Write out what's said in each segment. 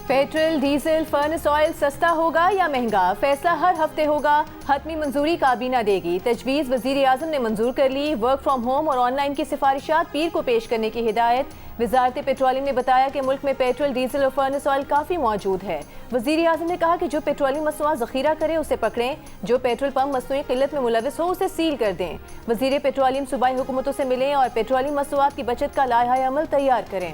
Petrol, diesel, furnace oil सस्ता होगा या महंगा, फैसला हर हफ्ते होगा। हतमी मंजूरी काबीना देगी। तजवीज़ वज़ीर आज़म ने मंजूर कर ली। वर्क फ्राम होम और ऑनलाइन की सिफारिशात पीर को पेश करने की हिदायत। वज़ारत पेट्रोलियम ने बताया कि मुल्क में पेट्रोल, डीजल और फर्नेस ऑयल काफ़ी मौजूद है। वज़ीर आज़म ने कहा कि जो पेट्रोलियम मसनूआत ज़ख़ीरा करे उसे पकड़ें, जो पेट्रोल पंप मसनूई क़िल्लत में मुलविस हो उसे सील कर दें। वज़ीर पेट्रोलियम सूबाई हुकूमतों से मिलें और पेट्रोलियम मसनूआत की बचत का लाइहा अमल तैयार करें।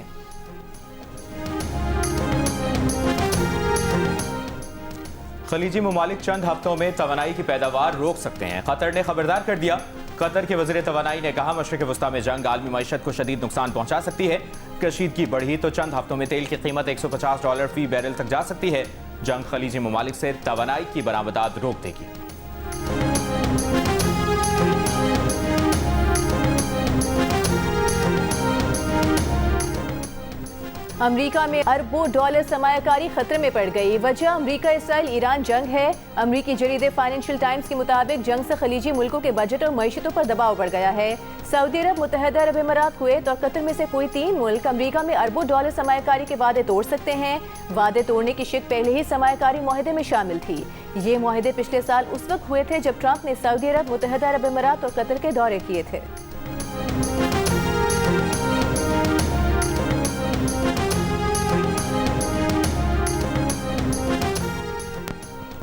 खलीजी ममालिक चंद हफ्तों में तवानाई की पैदावार रोक सकते हैं, कतर ने खबरदार कर दिया। कतर के वज़ीर तवानाई ने कहा, मशरिक़ वस्ता में जंग आलमी मईशत को शदीद नुकसान पहुंचा सकती है। कशीदगी बढ़ी तो चंद हफ्तों में तेल की कीमत $150 फी बैरल तक जा सकती है। जंग खलीजी ममालिक से तवानाई की बरामदात रोक देगी। अमरीका में अरबों डॉलर सरमायाकारी खतरे में पड़ गई। वजह अमरीका इसराइल ईरान जंग है। अमरीकी जरीदे फाइनेंशियल टाइम्स के मुताबिक जंग से खलीजी मुल्कों के बजट और मईशतों पर दबाव बढ़ गया है। सऊदी अरब, मुत्तहदा अरब अमीरात, कुवैत और कतर में से कोई 3 मुल्क अमरीका में अरबों डॉलर सरमायाकारी के वादे तोड़ सकते हैं। वादे तोड़ने की शिक पहले ही सरमायाकारी मुआहदे में शामिल थी। ये मुआहदे पिछले साल उस वक्त हुए थे जब ट्रंप ने सऊदी अरब, मुत्तहदा अरब अमीरात और कतर के दौरे किए थे।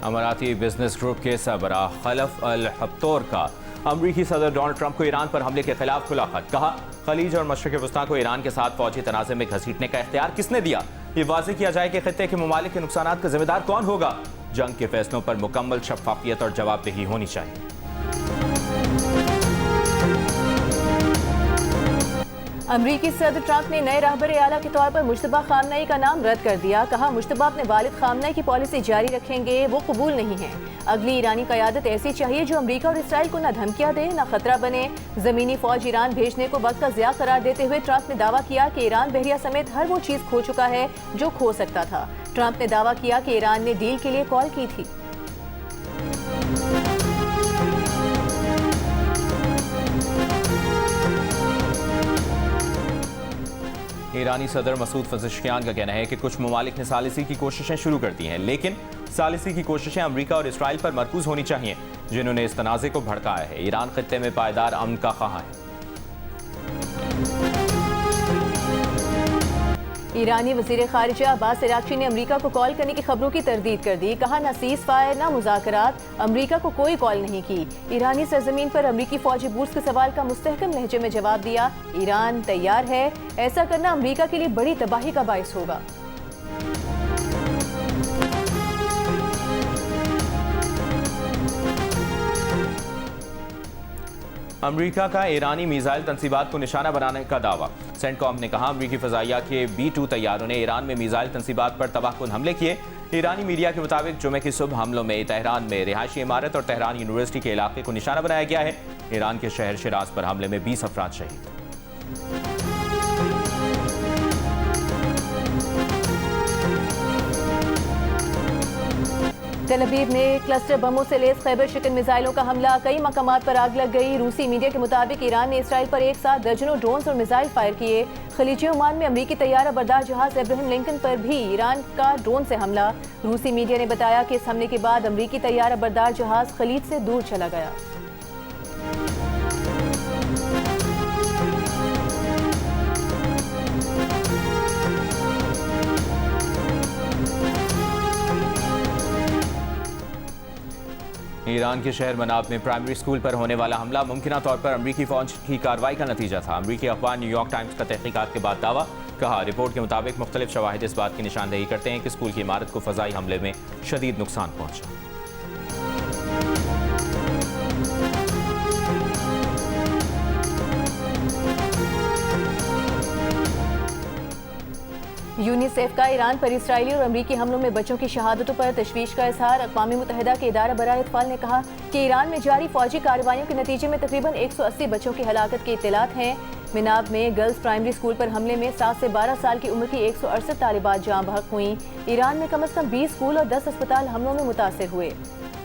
अमाराती बिजनेस ग्रुप के सरबराह खलफ अल हफ्तोर का अमरीकी सदर डोनाल्ड ट्रंप को ईरान पर हमले के खिलाफ खुला खत। कहा, खलीज और मशरिक़ वस्ता को ईरान के साथ फौजी तनाज़े में घसीटने का इख्तियार किसने दिया? ये वाज़ेह किया जाए कि खित्ते के ममालिक के नुकसानात का जिम्मेदार कौन होगा। जंग के फैसलों पर मुकम्मल शफ़ाफ़ियत और जवाबदेही होनी चाहिए। अमरीकी सदर ट्रंप ने नए रहबरे आला के तौर पर मुश्तबा खामनई का नाम रद्द कर दिया। कहा, मुश्तबा अपने वालिद खामनई की पॉलिसी जारी रखेंगे, वो कबूल नहीं है। अगली ईरानी क़यादत ऐसी चाहिए जो अमरीका और इसराइल को न धमकियां दे न खतरा बने। ज़मीनी फ़ौज ईरान भेजने को वक्त का ज़िया करार देते हुए ट्रंप ने दावा किया कि ईरान बहरिया समेत हर वो चीज़ खो चुका है जो खो सकता था। ट्रंप ने दावा किया कि ईरान ने डील के लिए कॉल की थी। ईरानी सदर मसूद पज़ेश्कियान का कहना है कि कुछ ममालिक ने सालिसी की कोशिशें शुरू कर दी हैं, लेकिन सालिसी की कोशिशें अमरीका और इसराइल पर मरकूज होनी चाहिए, जिन्होंने इस तनाज़े को भड़काया है। ईरान खित्ते में पायदार अमन का ख़्वाह है। ईरानी वज़ीर ख़ारिजा अब्बास अराग़ची ने अमरीका को कॉल करने की खबरों की तरदीद कर दी। कहा, न सीज़ फायर न मुज़ाकरात, अमरीका को कोई कॉल नहीं की। ईरानी सरजमीन पर अमरीकी फ़ौजी बूर्स के सवाल का मुस्तहकम लहजे में जवाब दिया। ईरान तैयार है, ऐसा करना अमरीका के लिए बड़ी तबाही का बाइस होगा। अमरीका का ईरानी मिसाइल तनसीबात को निशाना बनाने का दावा। सेंटकॉम ने कहा, अमरीकी फ़ज़ाइया के B-2 तैयारों ने ईरान में मिसाइल तनसीबात पर तबाहकुन हमले किए। ईरानी मीडिया के मुताबिक जुमे की सुबह हमलों में तेहरान में रिहायशी इमारत और तेहरान यूनिवर्सिटी के इलाके को निशाना बनाया गया है। ईरान के शहर शिराज पर हमले में 20 अफराद शहीद। तेल अवीव में क्लस्टर बमों से लैस खैबर शिकन मिसाइलों का हमला, कई मकामात पर आग लग गई। रूसी मीडिया के मुताबिक ईरान ने इसराइल पर एक साथ दर्जनों ड्रोन्स और मिसाइल फायर किए। खलीजी ओमान में अमरीकी तैयारा बरदार जहाज अब्राहम लिंकन पर भी ईरान का ड्रोन से हमला। रूसी मीडिया ने बताया कि इस हमले के बाद अमरीकी तैयारा बरदार जहाज खलीज से दूर चला गया। ईरान के शहर मनाब में प्राइमरी स्कूल पर होने वाला हमला मुमकिन तौर पर अमरीकी फौज की कार्रवाई का नतीजा था। अमरीकी अखबार न्यूयॉर्क टाइम्स का तहकीकात के बाद दावा। कहा, रिपोर्ट के मुताबिक मुख्तलिफ शवाहिद इस बात की निशानदेही करते हैं कि स्कूल की इमारत को फ़ज़ाई हमले में शदीद नुकसान पहुंचा। यूनिसेफ का ईरान पर इसराइली और अमरीकी हमलों में बच्चों की शहादतों पर तशवीश का इजहार। अक़वाम मुत्तहिदा के इदारा बराए इत्फ़ाल ने कहा कि ईरान में जारी फौजी कार्रवाइयों के नतीजे में तकरीबन 180 बच्चों की हलाकत की इत्तलात हैं। मिनाब में गर्ल्स प्राइमरी स्कूल पर हमले में 7 से 12 साल की उम्र की 168 तालिबात जाँ बहक हुई। ईरान में कम अज़ कम 20 स्कूल और 10 अस्पताल हमलों में मुतासर हुए।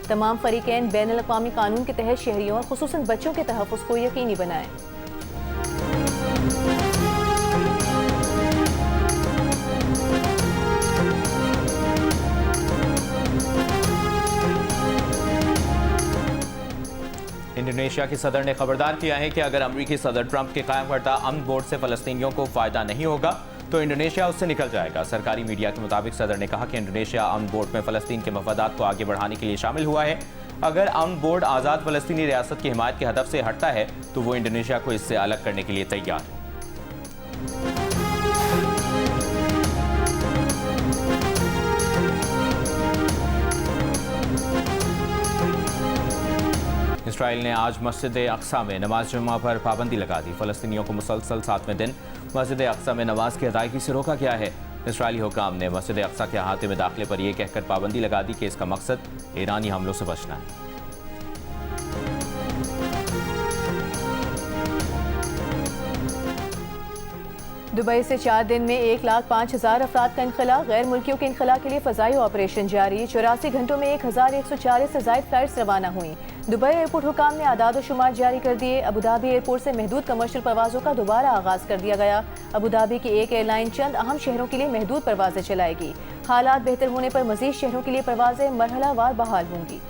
तमाम फरीक़ैन बैन अल-अक़वामी कानून के तहत शहरियों और खुसूसन बच्चों के तहफ़्फ़ुज़ को यकीनी बनाएं। इंडोनेशिया के सदर ने खबरदार किया है कि अगर अमेरिकी सदर ट्रंप के कायम करदा अमन बोर्ड से फलस्तीनियों को फायदा नहीं होगा तो इंडोनेशिया उससे निकल जाएगा। सरकारी मीडिया के मुताबिक सदर ने कहा कि इंडोनेशिया अमन बोर्ड में फलस्तीन के मफादात को आगे बढ़ाने के लिए शामिल हुआ है। अगर अमन बोर्ड आज़ाद फलस्तीनी रियासत की हिमायत के हदफ से हटता है तो वो इंडोनेशिया को इससे अलग करने के लिए तैयार है। इसराइल ने आज मस्जिद अक्सा में नमाज जुम्मा पर पाबंदी लगा दी। फलस्तीनियों को मुसलसल 7वें दिन मस्जिद अक्सा में नमाज की अदायगी से रोका गया है। इसराइली हुकाम ने मस्जिद अक्सा के अहाते में दाखिले पर यह कहकर पाबंदी लगा दी कि इसका मकसद ईरानी हमलों से बचना है। दुबई से 4 दिन में 1,05,000 अफराद का इनखला। गैर मुल्कियों के इनखला के लिए फ़ज़ाई ऑपरेशन जारी। 84 घंटों में 1,140 से ज़ायद फ्लाइट्स रवाना हुई। दुबई एयरपोर्ट हुकाम ने आदाद व शुमार जारी कर दिए। अबूधाबी एयरपोर्ट से महदूद कमर्शियल परवाज़ों का दोबारा आगाज़ कर दिया गया। अबूधाबी की एक एयरलाइन चंद अहम शहरों के लिए महदूद परवाज़ें चलाएगी। हालात बेहतर होने पर मज़ीद शहरों के लिए परवाज़ें मरहलावार बहाल होंगी।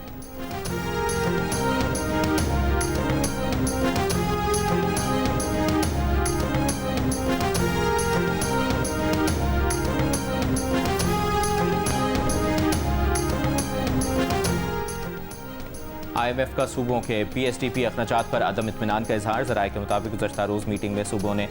IMF का सूबों के PSDP अखराजात पर अदम इत्मीनान का इजहार। ज़राए के मुताबिक गुज़श्ता रोज़ मीटिंग में सूबों ने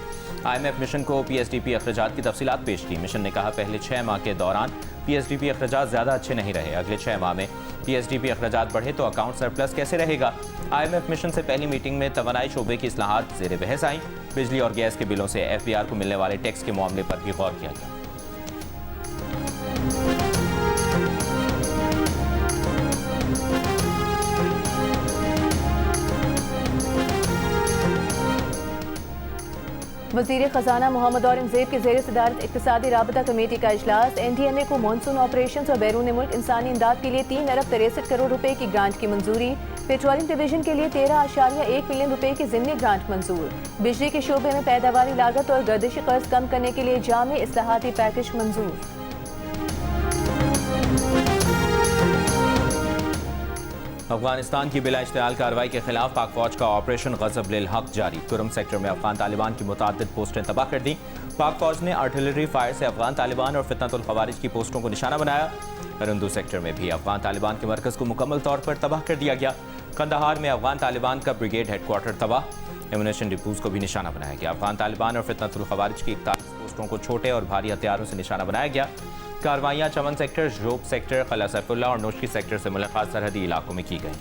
IMF मिशन को PSDP अखराजात की तफसीलात पेश की। मिशन ने कहा पहले 6 माह के दौरान PSDP अखराजात ज़्यादा अच्छे नहीं रहे। अगले 6 माह में PSDP अखराजात बढ़े तो अकाउंट सरप्लस कैसे रहेगा। IMF मिशन से पहली मीटिंग में तवानाई शोबे की इस्लाहात ज़ेर बहस आई। बिजली और गैस के बिलों से FBR को मिलने वाले टैक्स के मामले पर भी गौर किया गया। वज़ीर ख़जाना मोहम्मद औरंगज़ेब की ज़ेर सदारत इक़्तिसादी राबता कमेटी का इजलास। NDMA को मानसून ऑपरेशन और बैरून मुल्क इंसानी इमदाद के लिए 3 अरब 63 करोड़ रुपए की ग्रांट की मंजूरी। पेट्रोलियम डिवीजन के लिए 13.1 मिलियन रुपए की ज़िमनी ग्रांट मंजूर। बिजली के शोबे में पैदावारी लागत और गर्दिशी कर्ज कम करने के लिए जामे इस्लाहाती पैकेज मंजूर। अफगानिस्तान की बिला इश्तियाल कार्रवाई के खिलाफ पाक फौज का ऑपरेशन गज़ब लिल हक जारी। कुरम सेक्टर में अफगान तालिबान की मुताद्दिद पोस्टें तबाह कर दी। पाक फौज ने आर्टिलरी फायर से अफगान तालिबान और फितनतुल खवारिज की पोस्टों को निशाना बनाया। रंदू सेक्टर में भी अफगान तालिबान के मरकज़ को मुकम्मल तौर पर तबाह कर दिया गया। कंदहार में अफगान तालिबान का ब्रिगेड हेडक्वार्टर तबाह। एमुनेशन डिपोज को भी निशाना बनाया गया। अफगान तालिबान और फितनतुल खवारिज की 41 पोस्टों को छोटे और भारी हथियारों से निशाना बनाया गया। कार्रवाइयाँ चमन सेक्टर, जोब सेक्टर, क़िला सैफुल्लाह और नोशकी सेक्टर से मुलाकात सरहदी इलाकों में की गई।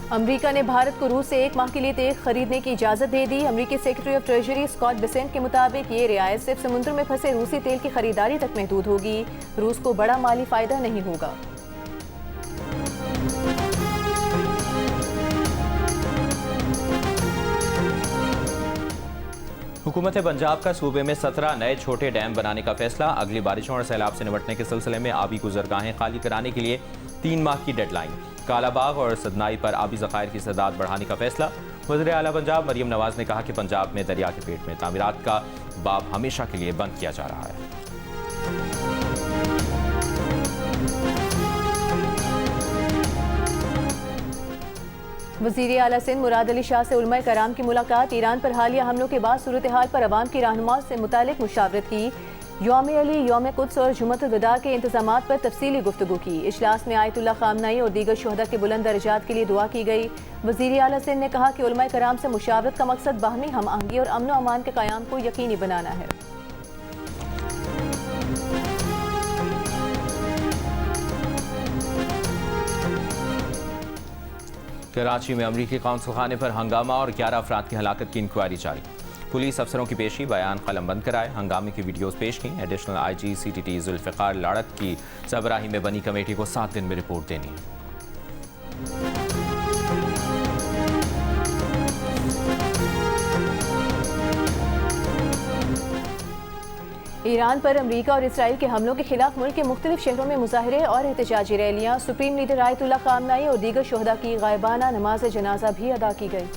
अमेरिका ने भारत को रूस से 1 माह के लिए तेल खरीदने की इजाज़त दे दी। अमेरिकी secretary of treasury Scott Bessent के मुताबिक ये रियायत सिर्फ समुद्र में फंसे रूसी तेल की खरीदारी तक महदूद होगी। रूस को बड़ा माली फायदा नहीं होगा। हुकूमत पंजाब का सूबे में 17 नए छोटे डैम बनाने का फैसला। अगली बारिशों और सैलाब से निपटने के सिलसिले में आबी गुजरगाहें खाली कराने के लिए 3 माह की डेडलाइन। कालाबाग और सदनाई पर आबी ज़खायर की सदाद बढ़ाने का फैसला। वज़ीर आला पंजाब मरियम नवाज ने कहा कि पंजाब में दरिया के पेट में तामीरात का बाब हमेशा के लिए बंद किया जा रहा है। वज़ीर आला सिंध मुराद अली शाह से उलमा कराम की मुलाकात। ईरान पर हालिया हमलों के बाद सूरत हाल पर अवाम की रहनुमाओं से मुतालिक मुशावरत की। यौम अली, यौम कुद्स और जुमतुल विदा के इंतजामात पर तफसीली गुफ्तगू की। इजलास में आयतुल्लाह खामनई और दीगर शुहदा के बुलंद दर्जात के लिए दुआ की गई। वज़ीर आला सिंध ने कहा कि उलमा कराम से मुशावरत का मकसद बाहमी हम आहंगी और अमन व अमान के क़याम को यकीनी बनाना है। कराची में अमरीकी कौंसल खाने पर हंगामा और 11 अफराद की हलाकत की इंक्वायरी जारी। पुलिस अफसरों की पेशी, बयान कलम बंद कराए, हंगामे की वीडियोस पेश की। एडिशनल IG CTT जुल्फ़िकार लाड़क की सरबराही में बनी कमेटी को 7 दिन में रिपोर्ट देनी है। ईरान पर अमरीका और इसराइल के हमलों के खिलाफ मुल्क के मुख्तलिफ शहरों में मुजाहरे और एहतजाजी रैलियाँ। सुप्रीम लीडर आयतुल्लाह खामनई और दीगर शुहदा की गायबाना नमाज जनाजा भी अदा की गई।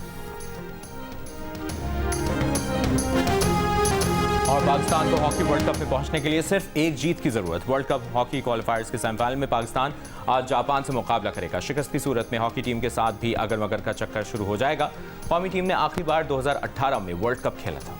और पाकिस्तान को हॉकी वर्ल्ड कप में पहुंचने के लिए सिर्फ एक जीत की जरूरत। वर्ल्ड कप हॉकी क्वालिफायर्स के सेमीफाइनल में पाकिस्तान आज जापान से मुकाबला करेगा। शिकस्त की सूरत में हॉकी टीम के साथ भी अगर मगर का चक्कर शुरू हो जाएगा। कौमी टीम ने आखिरी बार 2018 में वर्ल्ड कप खेला था।